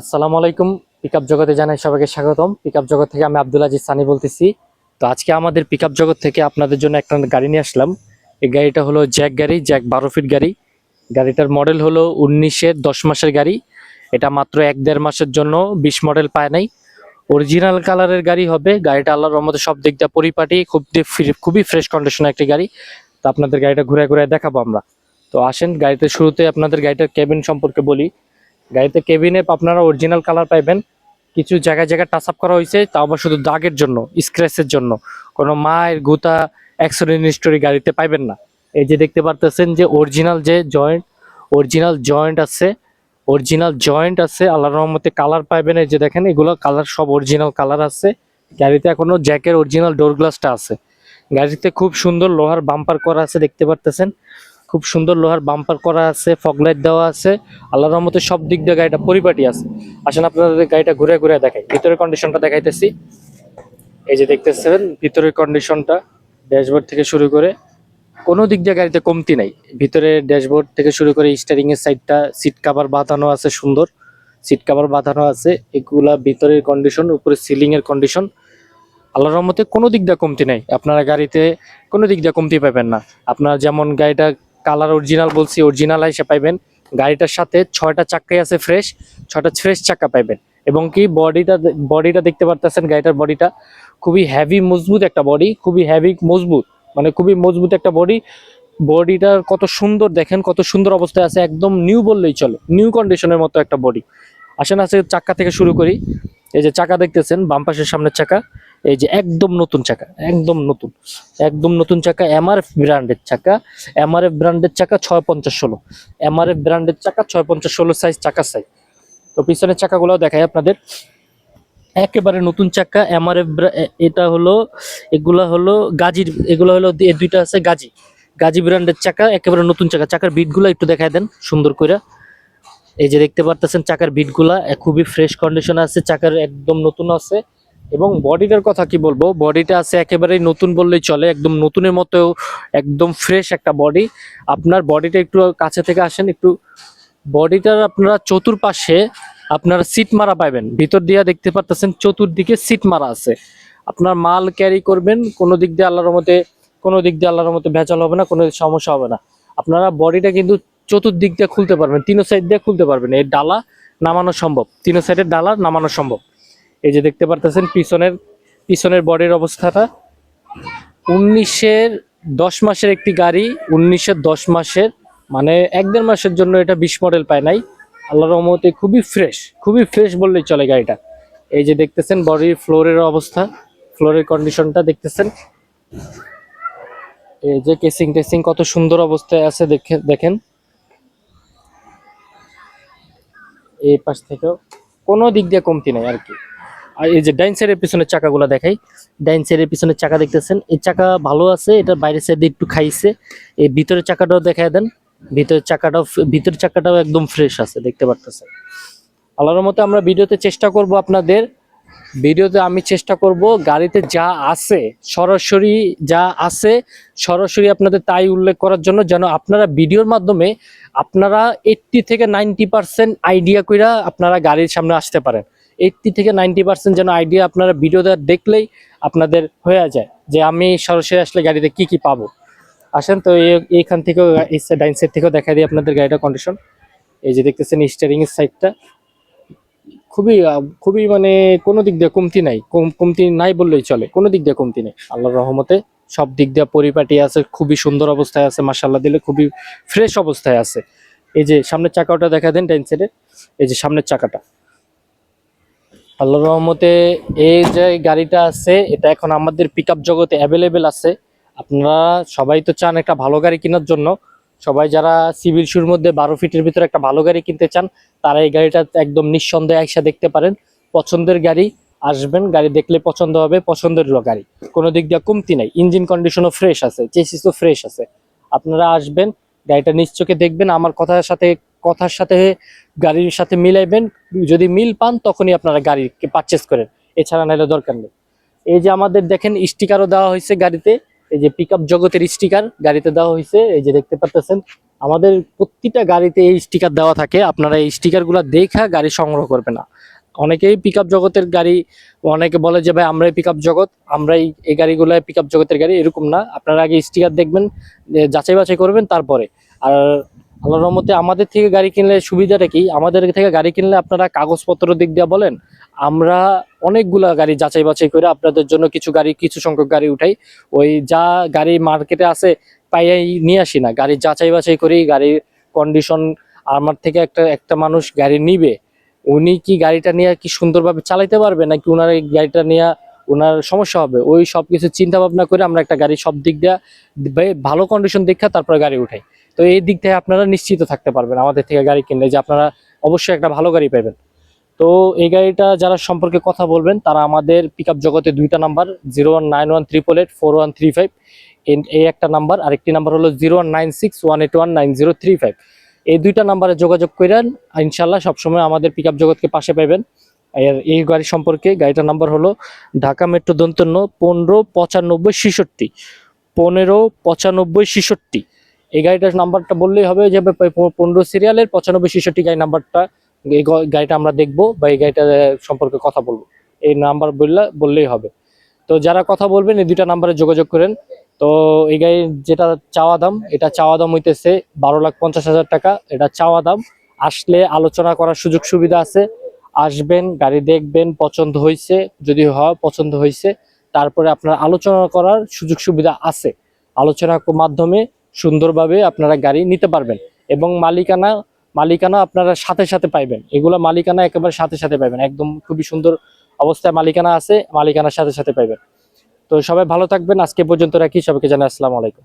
আসসালামু আলাইকুম। পিকআপ জগতে জানাই সবাইকে স্বাগতম। পিকআপ জগৎ থেকে আমি আব্দুল আজিজ সানি বলতেছি। তো আজকে আমাদের পিকআপ জগৎ থেকে আপনাদের জন্য একটা গাড়ি নিয়ে আসলাম। এই গাড়িটা হলো জ্যাক গাড়ি, জ্যাক 12 ফিট গাড়ি। গাড়িটার মডেল হলো 19-এর 10 মাসের গাড়ি। এটা মাত্র 1-1.5 মাসের জন্য 20 মডেল পায় নাই। অরিজিনাল কালারের গাড়ি হবে। গাড়িটা আল্লাহর রহমতে সব দিক দিয়ে পরিপাটি, খুবই ফ্রেশ কন্ডিশনের একটি গাড়ি। তো আপনাদের গাড়িটা ঘুরে ঘুরে দেখাবো আমরা। তো আসেন গাড়িতে শুরুতে আপনাদের গাড়িটার কেবিন সম্পর্কে বলি। গাড়িতে কেবিনে আপনারা অরিজিনাল কালার পাইবেন। কিছু জায়গায় জায়গায় টাচ আপ করা হয়েছে, তাও আবার শুধু দাগের জন্য, স্ক্র্যাচের জন্য। কোনো মায়ের গুতা অ্যাক্সিডেন্ট হিস্টোরি গাড়িতে পাইবেন না। এই যে দেখতে পারতেছেন যে অরিজিনাল জয়েন্ট আছে আল্লাহর রহমতে। কালার পাইবেন, এই যে দেখেন এগুলো কালার সব অরিজিনাল কালার আছে। গাড়িতে এখনো জ্যাকের অরিজিনাল ডোর গ্লাসটা আছে। গাড়িতে খুব সুন্দর লোহার বাম্পার করা আছে, দেখতে পারতেছেন। খুব সুন্দর লোহার বাম্পার করা আছে, ফগলাইট দেওয়া আছে। আল্লাহর রহমতে সব দিক দিয়ে গাড়িটা পরিপাটি আছে। আসেন আপনাদের গাড়িটা ঘুরে ঘুরে দেখাই, ভিতরের কন্ডিশনটা দেখাইতেছি। এই যে দেখতেছেন ভিতরের কন্ডিশনটা, ড্যাশবোর্ড থেকে শুরু করে কোনো দিক দিয়ে গাড়িতে কমতি নাই। ভিতরে ড্যাশবোর্ড থেকে শুরু করে স্টিয়ারিং এর সাইডটা সিট কভার বাঁধানো আছে, সুন্দর সিট কভার বাঁধানো আছে। এগুলা ভিতরের কন্ডিশন, উপরে সিলিং এর কন্ডিশন। আল্লাহর রহমতে কোনো দিক দিয়ে কমতি নাই। আপনারা গাড়িতে কোনো দিক দিয়ে কমতি পাবেন না। আপনারা যেমন গাড়িটা কালার অরিজিনাল বলছি, অরিজিনাল হিসেবে পাইবেন। গাড়িটার সাথে 6টা চাক্কাই আছে ফ্রেশ, 6টা ফ্রেশ চাক্কা পাইবেন। এবং কি বডিটা দেখতে পারতেছেন, গাড়িটার বডিটা খুবই হেভি মজবুত একটা বডি, খুবই হেভি মজবুত, মানে খুবই মজবুত একটা বডি। বডিটার কত সুন্দর দেখেন, কত সুন্দর অবস্থায় আছে, একদম নিউ বললেই চলে, নিউ কন্ডিশনের মতো একটা বডি। আসেন চাক্কা থেকে শুরু করি। এই যে চাকা দেখতেছেন, বাম পাশের সামনের চাকা, এই যে একদম নতুন চাকা, একদম নতুন চাকা, এমআরএফ ব্র্যান্ডের চাকা 650/16, এমআরএফ ব্র্যান্ডের চাকা 650/16 সাইজ চাকা সাইজ। তো পিছনের চাকাগুলো দেখাই আপনাদের, একেবারে নতুন চাকা এমআরএফ। এটা হলো, এগুলো হলো এই দুইটা আছে গাজী, গাজী ব্র্যান্ডের চাকা, একেবারে নতুন চাকা। চাকার বিটগুলো একটু দেখায় দেন সুন্দর করে। এই যে দেখতে পারতেছেন চাকার বিটগুলা খুবই ফ্রেশ কন্ডিশন আছে, চাকার একদম নতুন আছে। এবং বডিটার কথা কি বলবো, বডিটা আছে একেবারেই নতুন বললেই চলে, একদম নতুনের মতো, একদম ফ্রেশ একটা বডি। আপনার বডিটা একটু কাছে থেকে আসেন একটু। বডিটার আপনারা চতুর্পাশে আপনারা সিট মারা পাবেন, ভিতর দিয়ে দেখতে পারতেছেন চতুর্দিকে সিট মারা আছে। আপনার মাল ক্যারি করবেন, কোনো দিক দিয়ে আল্লাহর মতো ভেজাল হবে না, কোনো সমস্যা হবে না। আপনারা বডিটা কিন্তু চতুর্দিক দিয়ে খুলতে পারবেন, তিনো সাইড দিয়ে খুলতে পারবেন। এই ডালা নামানো সম্ভব, তিনো সাইডের ডালা নামানো সম্ভব। এই যে দেখতে পারতেছেন পিছনের বডির অবস্থাটা। 19-এর 10 মাসের একটি গাড়ি, 19-এর 10 মাসের, মানে 1-1.5 মাসের জন্য এটা 20 মডেল পায় নাই। আল্লাহর রহমতে খুবই ফ্রেশ বললেই চলে গাড়িটা। এই যে দেখতেছেন বডির ফ্লোরের অবস্থা, ফ্লোরের কন্ডিশনটা দেখতেছেন। এই যে কেসিং টেসিং কত সুন্দর অবস্থায় আছে, দেখেন। এই পাশ থেকেও কোনো দিক দিয়ে কমতি নাই আর কি। আর এই যে ডাইন সাইডের পিছনের চাকাগুলো দেখাই, ডাইন সাইডের পিছনের চাকা দেখতেছেন, এই চাকা ভালো আছে, এটা বাইরের সাইডে একটু খাইছে। এই ভিতরের চাকাটাও দেখায় দেন, ভিতরের চাকাটাও একদম ফ্রেশ আছে, দেখতে পারতেছেন। আল্লাহর মতে আমরা ভিডিওতে আমি চেষ্টা করব গাড়িতে যা আছে সরাসরি আপনাদের তাই উল্লেখ করার জন্য, যেন আপনারা ভিডিওর মাধ্যমে আপনারা 80 থেকে 90% আইডিয়া কইরা আপনারা গাড়ির সামনে আসতে পারেন। 80 থেকে 90% যেন আইডিয়া আপনারা ভিডিওটা দেখলেই আপনাদের হয়ে যায় যে আমি সরাসরি আসলে গাড়িতে কি কি পাবো। আসেন তো এইখান থেকেও, এই ডাইন সাইড থেকেও দেখা দিই আপনাদের গাড়িটার কন্ডিশন। এই যে দেখতেছেন স্টিয়ারিং এর সাইডটা খুবই মানে কোনো দিক দিয়ে কমতি নাই বললেই চলে, কোনো দিক দিয়ে কমতি নেই আল্লাহর রহমতে। সব দিক দিয়ে পরিপাটি আছে, খুবই সুন্দর অবস্থায় আছে, মাশাআল্লাহ দিলে খুবই ফ্রেশ অবস্থায় আছে। এই যে সামনের চাকাটা দেখা দেন ডাইন সাইডে, এই যে সামনের চাকাটা আল্লাহর রহমতে। এই যে গাড়িটা আছে এটা এখন আমাদের পিকআপ জগতে অ্যাভেলেবেল আছে। আপনারা সবাই তো চান একটা ভালো গাড়ি কেনার জন্য, সবাই যারা সিভিল শুর মধ্যে 12 ফিটের ভিতরে একটা ভালো গাড়ি কিনতে চান, তারা এই গাড়িটা একদম নিঃসন্দেহে আইসা দেখতে পারেন। পছন্দের গাড়ি, আসবেন গাড়ি দেখলে পছন্দ হবে, পছন্দের গাড়ি, কোনো দিক দিয়ে কমতি নাই। ইঞ্জিন কন্ডিশনও ফ্রেশ আছে, চেসিসও ফ্রেশ আছে। আপনারা আসবেন, গাড়িটা নিশ্চোখে দেখবেন, আমার কথার সাথে গাড়ির সাথে মিলাইবেন। যদি মিল পান তখনই আপনারা গাড়িকে পারচেস করেন, এছাড়া নাহলে দরকার নেই। এই যে আমাদের দেখেন স্টিকারও দেওয়া হয়েছে গাড়িতে, এই যে পিকআপ জগতের স্টিকার গাড়িতে দেওয়া হয়েছে, এই যে দেখতে পাচ্ছেন। আমাদের প্রতিটা গাড়িতে এই স্টিকার দেওয়া থাকে, আপনারা এই স্টিকারগুলো দেখা গাড়ি সংগ্রহ করবে না। অনেকেই পিকআপ জগতের গাড়ি, অনেকে বলে যে ভাই আমরাই পিকআপ জগৎ, আমরাই এই গাড়িগুলো পিকআপ জগতের গাড়ি, এরকম না। আপনারা আগে স্টিকার দেখবেন, যাচাই বাছাই করবেন তারপরে। আর আল্লাহর রহমতে আমাদের থেকে গাড়ি কিনলে সুবিধাটা কি, আমাদের থেকে গাড়ি কিনলে আপনারা কাগজপত্র দিক দিয়ে বলেন, আমরা অনেকগুলা গাড়ি যাচাই বাছাই করে আপনাদের জন্য কিছু সংখ্যক গাড়ি উঠাই। ওই যা গাড়ি মার্কেটে আছে পাইয়াই নিয়ে আসি না, গাড়ি যাচাই বাছাই করি, গাড়ির কন্ডিশন। আমার থেকে একটা মানুষ গাড়ি নিবে, উনি কি গাড়িটা নিয়ে কি সুন্দরভাবে চালাইতে পারবে, নাকি উনার এই গাড়িটা নিয়ে ওনার সমস্যা হবে, ওই সব কিছু চিন্তা ভাবনা করে আমরা একটা গাড়ি সব দিক দিয়ে ভালো কন্ডিশন দেখা তারপরে গাড়ি উঠাই। তো এই দিক থেকে আপনারা নিশ্চিত থাকতে পারবেন আমাদের থেকে গাড়ি কিনলে, যে আপনারা অবশ্যই একটা ভালো গাড়ি পাবেন। তো এই গাড়িটা যারা সম্পর্কে কথা বলবেন তারা আমাদের পিকআপ জগতে 2টা নাম্বার, 01918844135 এই একটা নাম্বার, আরেকটি নাম্বার হলো 01961819035। এই 2টা নাম্বারে যোগাযোগ করেন, ইনশাল্লাহ সবসময় আমাদের পিকআপ জগৎকে পাশে পাবেন। আর এই গাড়ি সম্পর্কে, গাড়িটার নাম্বার হলো ঢাকা মেট্রো দন্তন্য 159566, 159566। এই গাড়িটার নাম্বারটা বললেই হবে, যে 15 সিরিয়ালের 9566 গাড়ি নাম্বারটা, এই গাড়িটা আমরা দেখবো বা এই গাড়িটা সম্পর্কে কথা বলবো, এই নাম্বার বললেই হবে। তো যারা কথা বলবেন এই 2টা নাম্বারে যোগাযোগ করেন। তো এই গাড়ির যেটা চাওয়া দাম, এটা চাওয়া দাম হইতেছে 12,50,000 টাকা, এটা চাওয়া দাম। আসলে আলোচনা করার সুযোগ সুবিধা আছে, আসবেন, গাড়ি দেখবেন, পছন্দ হয়েছে, যদি হয় পছন্দ হয়েছে, তারপরে আপনার আলোচনা করার সুযোগ সুবিধা আছে। আলোচনার মাধ্যমে সুন্দরভাবে আপনারা গাড়ি নিতে পারবেন, এবং মালিকানা আপনারা সাথে সাথে পাইবেন। এগুলো মালিকানা একেবারে সাথে সাথে পাইবেন, একদম খুবই সুন্দর অবস্থায় মালিকানা আছে, মালিকানার সাথে সাথে পাইবেন। তো সবাই ভালো থাকবেন, আজকে পর্যন্ত রাখি, সবাইকে জানাই আসসালামু আলাইকুম।